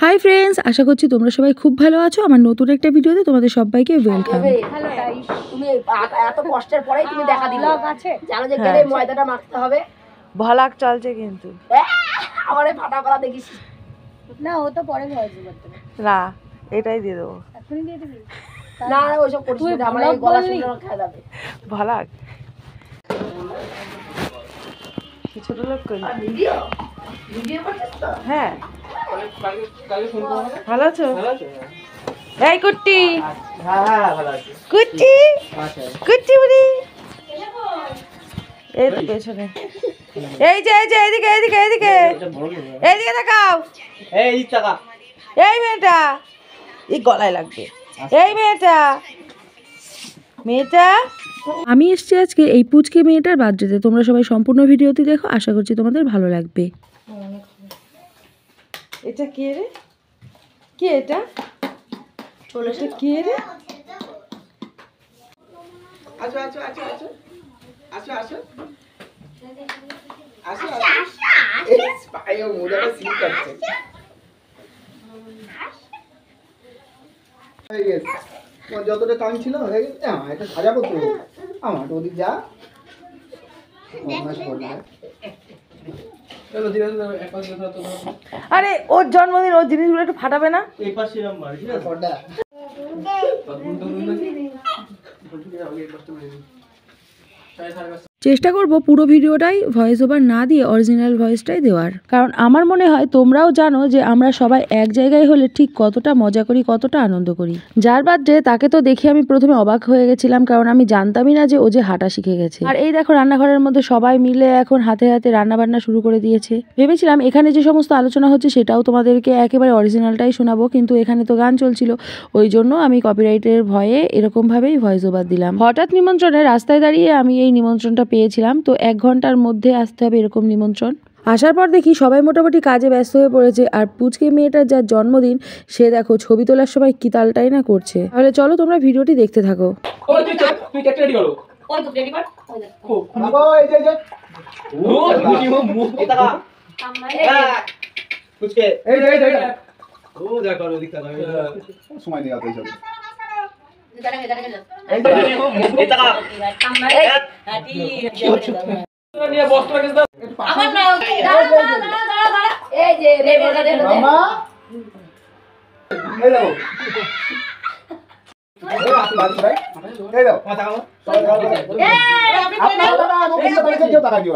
Hi friends, আশা করছি তোমরা সবাই খুব ভালো আছো। আমার নতুন একটা ভিডিওতে তোমাদের সবাইকে ওয়েলকাম। হ্যালো গাইস, তুমি এত কষ্টের পরেই তুমি দেখা দিলে আছে জানো যে গেলে ময়দাটা মাখতে হবে। ভালাক চলছে কিন্তু আমারে ফাটা করা দেখিস না, ও তো পরে ভয়েস করতে না, এটাই দিয়ে দেবো। এখনই দিয়ে দিবি? না ওইসব করছিস না, আমার এই গলা শুনে খেয়ে যাবে। ভালাক ছোট লোক করি। ভিডিও ভিডিও করছিস তো? হ্যাঁ, ভালো আছো? এই কুট্টি, কুট্টি কুট্টি বুড়ি, এই তো পেছনে। এই যে এইদিকে এইদিকে এইদিকে এইদিকে তাকাও। এই মেয়েটা, এই গলায় লাগবে। এই মেয়েটা আমি এসেছি আজকে এই পুচকে মেয়েটার বার্থডেতে। তোমরা সবাই সম্পূর্ণ ভিডিওটি দেখো, আশা করছি তোমাদের ভালো লাগবে। এটা কে রে? কে এটা? এটা কে রে? আসো আসো আসো আসো আসো আসো আসো আসো পায়ে মোড়াটা সিল করছে। হয়ে গেছে তোমার যতটা কাম ছিল হয়ে গেছে। এটা সাজাবো তো আমার তো ওদিক যা আরে ওর জন্মদিন, ওর জিনিসগুলো একটু ফাটাবে না? চেষ্টা করব পুরো ভিডিওটাই ভয়েস ওভার না দিয়ে অরিজিনাল ভয়েসটাই দেওয়ার, কারণ আমার মনে হয় তোমরাও জানো যে আমরা সবাই এক জায়গায় হলে ঠিক কতটা মজা করি, কতটা আনন্দ করি। যার বার্থডে তাকে তো দেখে আমি প্রথমে অবাক হয়ে গেছিলাম, কারণ আমি জানতামই না যে ও যে হাঁটা শিখে গেছে। আর এই দেখো রান্নাঘরের মধ্যে সবাই মিলে এখন হাতে হাতে রান্না বান্না শুরু করে দিয়েছে। ভেবেছিলাম এখানে যে সমস্ত আলোচনা হচ্ছে সেটাও তোমাদেরকে একেবারে অরিজিনালটাই শোনাবো, কিন্তু এখানে তো গান চলছিল, ওই জন্য আমি কপিরাইটের ভয়ে এরকমভাবেই ভয়েস ওভার দিলাম। হঠাৎ নিমন্ত্রণে রাস্তায় দাঁড়িয়ে আমি এই নিমন্ত্রণটা পেয়েছিলাম, তো 1 ঘন্টার মধ্যে আসতে হবে এরকম নিমন্ত্রণ। আসার পর দেখি সবাই মোটামুটি কাজে ব্যস্ত হয়ে পড়েছে, আর পুচকে মেয়েটার যার জন্মদিন সে দেখো ছবি তোলার সময় কি তালটাই না করছে। তাহলে চলো তোমরা ভিডিওটি দেখতে থাকো। তুই কেটে রেডি করো। ওই তো রেডি কর, ওই দেখো বাবা এই যে ও এটা কা কুচকে এই যে ও যা করো দিকটা সময় নেই আতে সব দাঁড়া দাঁড়া এই যে এটা কা নিয়ে বস্তা রেখে দাও। আমার না দাঁড়া দাঁড়া দাঁড়া দাঁড়া এই যে রে মামা এই দাও এই আপনি ভাই এই দাও মাথা কামো আপনারা মোবাইলটা ধরে কেউ টাকা দিও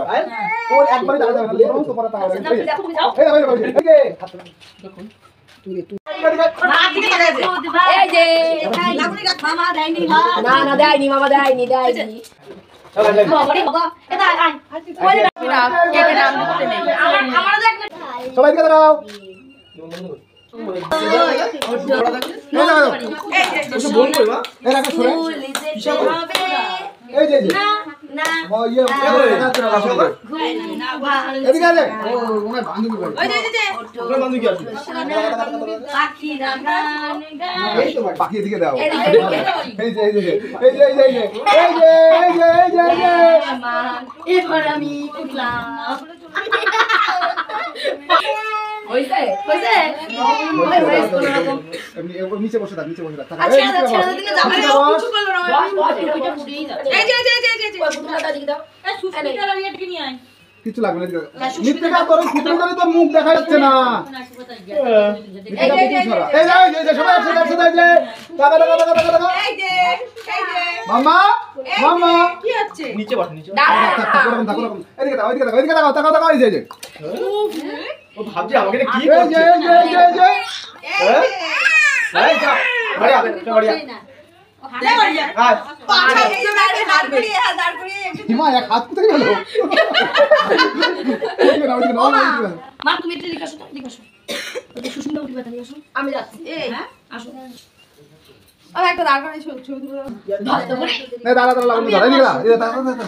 ও একবারই টাকা দেবে না তো পরে টাকা দেবে এই দাও এই যে দেখুন তুই এই যে মামা দেয়নি, না না দেয়নি, মামা দেয়নি দেয়নি। সবাই দিকে দাও এই যে না ও ইয়ে এদিকে আছে ও ওনা বান্ধবী ভাই ওই যে ওনা বান্ধবী কি আছে পাখি গান এই তো পাখি এদিকে দাও এই যে এই যে এই যে এই যে এই যে এই যে এই যে এবার আমি উঠলাম হইছে হইছে ওই ভয়েস কোন রকম এমনি ওর নিচে বসে থাক, নিচে বসে থাক। আচ্ছা ছেড়ে দিন যাবে না, কিছু করলো না ওইটা পুড়িয়ে যাচ্ছে। এই যে পুতুলটা দিকে দাও, এই সুস্মিতার আমি এদিকে নিয়ে আয়। কিছু লাগবে না দিকে নিত্যটা করো, ফুটুল করে তো মুখ দেখা যাচ্ছে না। এই যে সবাই একসাথে এই যে টাকা টাকা টাকা টাকা টাকা এই যে মামা মামা কি হচ্ছে নিচে বস, নিচে থাকো থাকো এদিকে দাও এদিকে দাও এদিকে দাও টাকা টাকা এই যে ও ভাবছি আমাকে কি করছে এই যে এই যা বড়িয়া বড়িয়া হাত পাছা এই যে হাত ঘুরিয়ে হিমা এক হাত কোথায় গেল ওদিকে না ওদিকে না মা তুমি এটা লিখে আসো, লিখে আসো ওটা সুস্মিতা উঠবে তাহলে আসো, আমি যাচ্ছি। এই হ্যাঁ আসো আর একটা দাঁড় করে ছবি তুলে না দাঁড়া দাঁড়া লাগবে দাঁড়া এদিকে দাঁড়া এই দাঁড়া দাঁড়া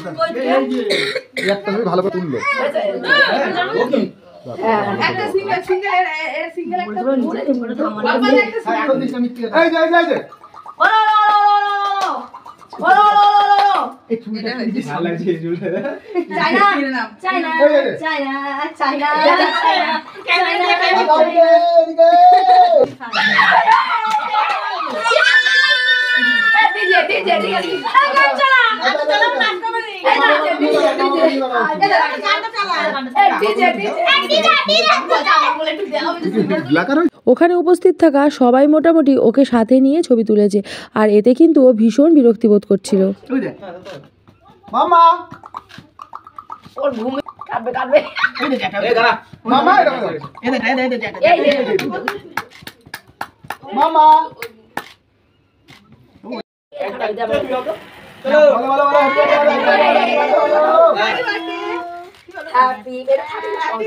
একটা ছবি ভালো করে তুললো ওকে একটা সিঙ্গেল একটা বলে দিন করে থামানো এখন দিস আমি এই যে এই যে এই ছবিটা ভালো লাগছে এই ঝুলটা চাইনা চাইনা চাইনা চাইনা চাইনা এদিকে ওখানে উপস্থিত থাকা সবাই মোটামুটি ওকে সাথে নিয়ে ছবি তুলেছে, আর এতে কিন্তু ও ভীষণ বিরক্তি বোধ করছিল। মামা ওর ঘুমে কাঁদবে কাঁদবে মামা মামা হ্যাপি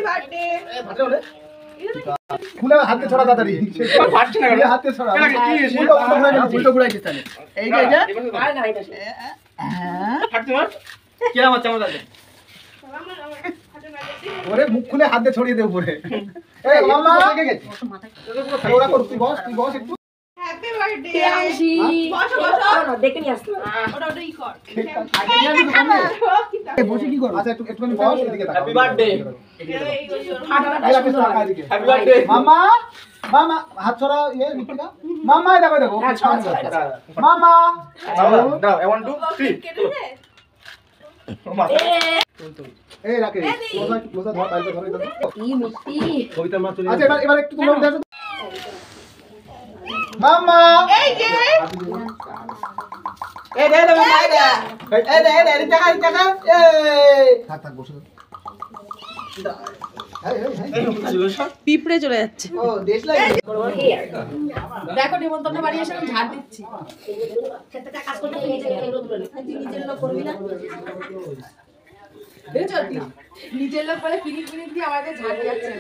বার্থডে খুলে হাতে ছড়া তাড়াতাড়ি ফাটছে না কেন হাতে ছড়া কি উল্টো ঘুরাইছিস তাহলে এই যে আর না এটা ফাটছে না কি আমার চামড়া আছে ওরে মুখ খুলে হাত দিয়ে ছড়িয়ে দে উপরে এই মামা কে গেছে ওরা কর তুই বস একটু হ্যাপি বার্থডে আশি বসো বসো দেখে নিয়ে আসতে ওটা ই কর বসে কি করব আচ্ছা একটুখানি বস এদিকে তাকা হ্যাপি বার্থডে হ্যাপি বার্থডে মামা মামা হাত ছড়া নিকিতা মামা দেখো মামা দাও 1 2 3 কেটেছে এই রাকে ক্লোজা ধর বাইরে ধরে দাও কি মিষ্টি কবিতা মা চলে আচ্ছা এবার একটু তোমরা উঠে আসো মামা এই যে এই দে মামা এই টাকা এই থাক বসে পিঁপড়ে চলে যাচ্ছে। ও দেশ লাগে দেখো নিমন্ত্রণ বাড়ি এসে আমি ঝাড় দিচ্ছি সেটা কাজ করতে নিজের লোক করবি না নিজের লোক বলে ফিনিশ দিয়ে আমাদের ঝাড় দিচ্ছে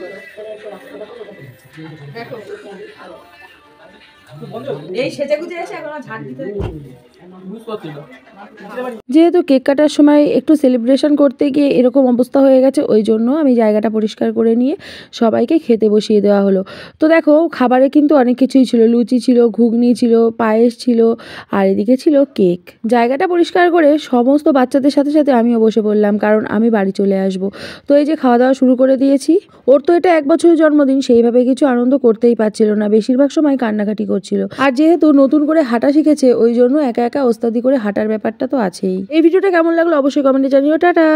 দেখো এই সেজে গুজে এসে এখন ঝাড় দিতে যেহেতু কেক কাটার সময় একটু সেলিব্রেশন করতে গিয়ে এরকম অবস্থা হয়ে গেছে, ওই জন্য আমি জায়গাটা পরিষ্কার করে নিয়ে সবাইকে খেতে বসিয়ে দেওয়া হলো। তো দেখো খাবারে কিন্তু অনেক কিছুই ছিল, লুচি ছিল, ঘুগনি ছিল, পায়েস ছিল, আর এদিকে ছিল কেক। জায়গাটা পরিষ্কার করে সমস্ত বাচ্চাদের সাথে সাথে আমিও বসে পড়লাম, কারণ আমি বাড়ি চলে আসব। তো এই যে খাওয়া দাওয়া শুরু করে দিয়েছি। ওর তো এটা 1 বছরের জন্মদিন, সেইভাবে কিছু আনন্দ করতেই পারছিল না, বেশিরভাগ সময় কান্নাকাটি করছিল। আর যেহেতু নতুন করে হাঁটা শিখেছে, ওই জন্য একা একা ওস্তাদি করে হাঁটার ব্যাপারটা তো আছেই। এই ভিডিওটা কেমন লাগলো অবশ্যই কমেন্টে জানিও। টাটা।